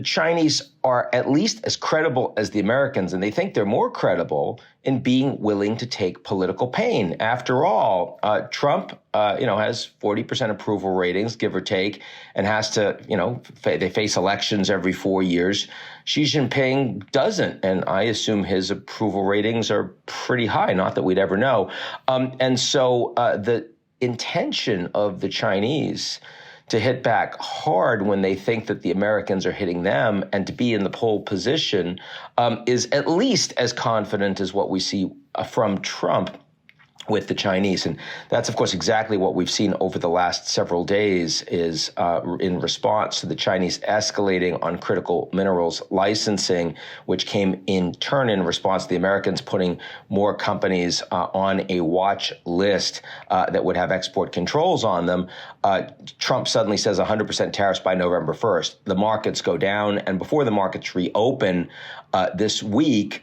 Chinese are at least as credible as the Americans, and they think they're more credible in being willing to take political pain. After all, Trump, has 40% approval ratings, give or take, and has to, they face elections every 4 years. Xi Jinping doesn't, and I assume his approval ratings are pretty high, not that we'd ever know. And so the intention of the Chinese to hit back hard when they think that the Americans are hitting them and to be in the pole position is at least as confident as what we see from Trump with the Chinese. And that's, of course, exactly what we've seen over the last several days is in response to the Chinese escalating on critical minerals licensing, which came in turn in response to the Americans putting more companies on a watch list that would have export controls on them. Trump suddenly says 100% tariffs by November 1st. The markets go down, and before the markets reopen this week,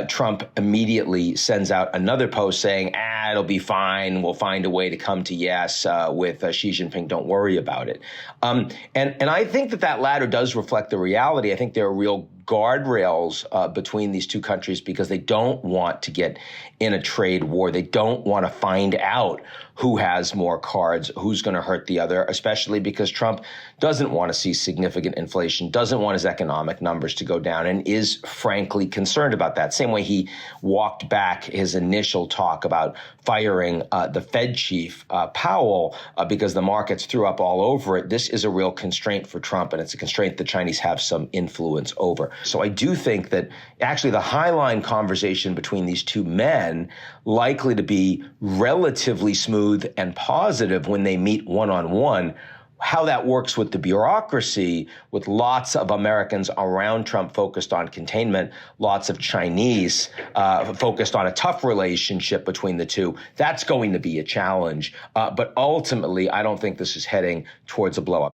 Trump immediately sends out another post saying, it'll be fine. We'll find a way to come to yes with Xi Jinping. Don't worry about it. And I think that latter does reflect the reality. I think there are real guardrails between these two countries because they don't want to get in a trade war. They don't want to find out who has more cards, who's going to hurt the other, especially because Trump doesn't want to see significant inflation, doesn't want his economic numbers to go down, and is frankly concerned about that. Same way he walked back his initial talk about firing the Fed chief, Powell, because the markets threw up all over it. This is a real constraint for Trump, and it's a constraint the Chinese have some influence over. So I do think that actually the highline conversation between these two men likely to be relatively smooth and positive when they meet one-on-one. How that works with the bureaucracy, with lots of Americans around Trump focused on containment, lots of Chinese focused on a tough relationship between the two, that's going to be a challenge. But ultimately, I don't think this is heading towards a blow-up.